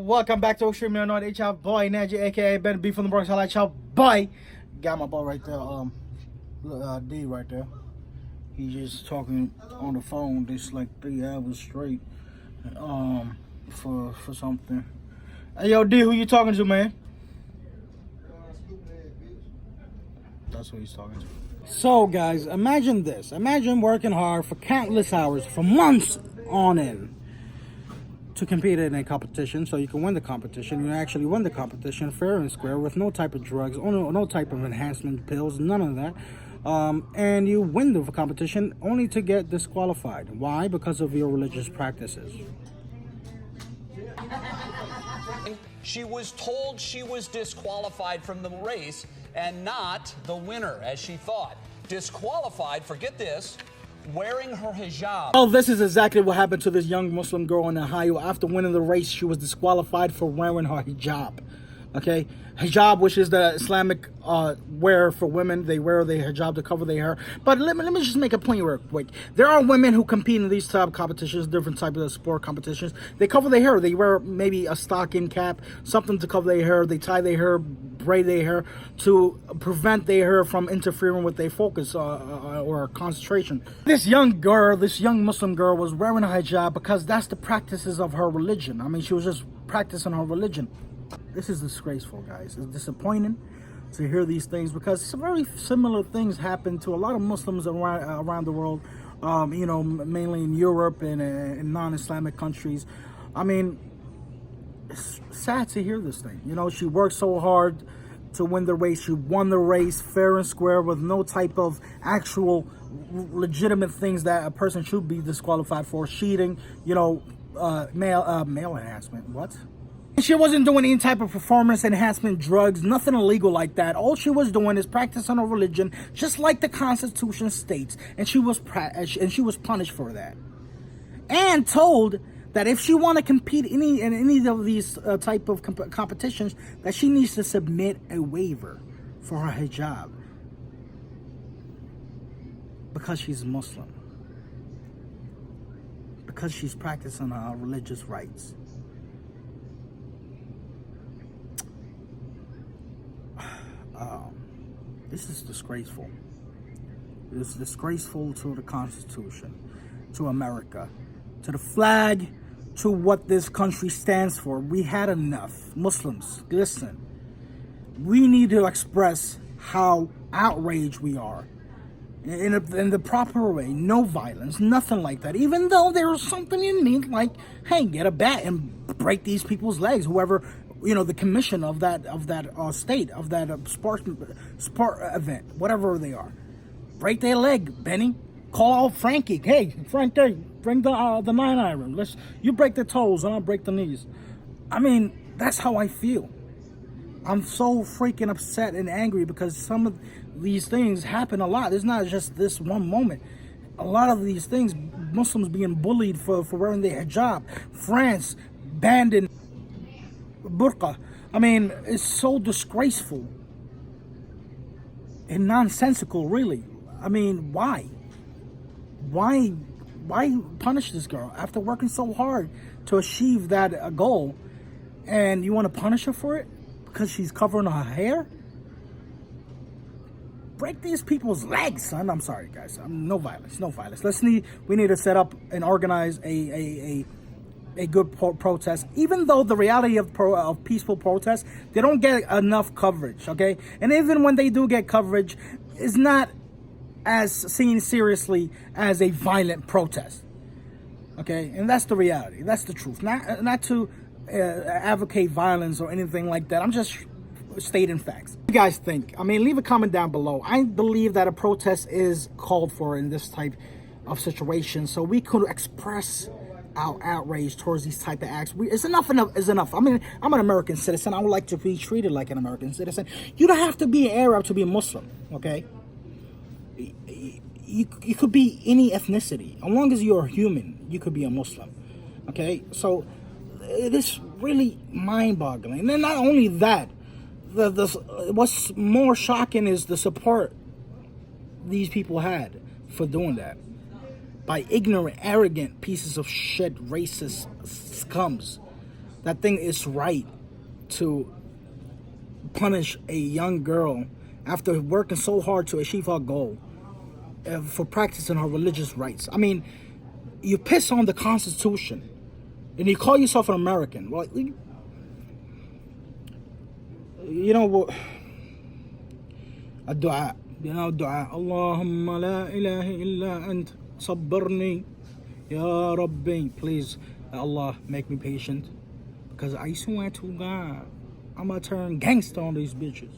Welcome back to Extreme Illinois. It's your boy Najee, aka Ben B from the Bronx. I like your boy. Got my boy right there, D right there. He's just talking on the phone just like 3 hours straight, for something. Hey yo, D, who you talking to, man? That's who he's talking to. So guys, imagine this. Imagine working hard for countless hours, for months on end, to compete in a competition so you can win the competition. You actually win the competition fair and square with no type of drugs, no type of enhancement pills, none of that. And you win the competition only to get disqualified. Why? Because of your religious practices. She was told she was disqualified from the race and not the winner, as she thought. Disqualified, forget this, wearing her hijab. Oh, this is exactly what happened to this young Muslim girl in Ohio. After winning the race, she was disqualified for wearing her hijab. Okay, hijab, which is the Islamic wear for women. They wear the hijab to cover their hair. But let me just make a point real quick. There are women who compete in these type of competitions, different types of sport competitions. They cover their hair. They wear maybe a stocking cap, something to cover their hair. They tie their hair, braid their hair to prevent their hair from interfering with their focus or concentration. This young girl, this young Muslim girl, was wearing a hijab because that's the practices of her religion. I mean, she was just practicing her religion. This is disgraceful, guys. It's disappointing to hear these things because some very similar things happen to a lot of Muslims around the world, you know, mainly in Europe and in non-Islamic countries. I mean, it's sad to hear this thing. You know, she worked so hard to win the race. She won the race fair and square with no type of actual legitimate things that a person should be disqualified for. Cheating, you know, male enhancement. What? She wasn't doing any type of performance enhancement drugs, nothing illegal like that. All she was doing is practicing her religion, just like the Constitution states, and she was punished for that, and told that if she want to compete in any of these type of competitions, that she needs to submit a waiver for her hijab because she's Muslim, because she's practicing her religious rights. This is disgraceful. It is disgraceful to the Constitution, to America, to the flag, to what this country stands for. We had enough. Muslims, listen. We need to express how outraged we are in the proper way. No violence, nothing like that. Even though there's something in me like, hey, get a bat and break these people's legs. Whoever, you know, the commission of that state, of that sport event, whatever they are, break their leg, Benny. Call out Frankie. Hey, Frank, bring the 9-iron. You break the toes and I'll break the knees. I mean, that's how I feel. I'm so freaking upset and angry because some of these things happen a lot. It's not just this one moment. A lot of these things, Muslims being bullied for wearing their hijab. France banned burqa. I mean, it's so disgraceful and nonsensical, really. I mean, why punish this girl after working so hard to achieve that goal, and you want to punish her for it because she's covering her hair? Break these people's legs, son. I'm sorry, guys. No violence. We need to set up and organize a good protest. Even though the reality of peaceful protests, they don't get enough coverage, okay? And even when they do get coverage, it's not as seen seriously as a violent protest, okay? And that's the reality. That's the truth. Not to advocate violence or anything like that. I'm just stating facts. What do you guys think? I mean, leave a comment down below. I believe that a protest is called for in this type of situation, so we could express our outrage towards these type of acts. It's enough is enough. I mean, I'm an American citizen. I would like to be treated like an American citizen. You don't have to be an Arab to be a Muslim, okay? You could be any ethnicity. As long as you're a human, you could be a Muslim, okay? So it is really mind-boggling. And then not only that, what's more shocking is the support these people had for doing that. By ignorant, arrogant pieces of shit, racist scums that thing is right to punish a young girl after working so hard to achieve her goal for practicing her religious rights. I mean, you piss on the Constitution and you call yourself an American. Well, you know what? الدعاء, دعاء اللهم لا إله إلا أنت صبرني يا ربي. Please, Allah, make me patient, because I swear to God, I'm gonna turn gangster on these bitches.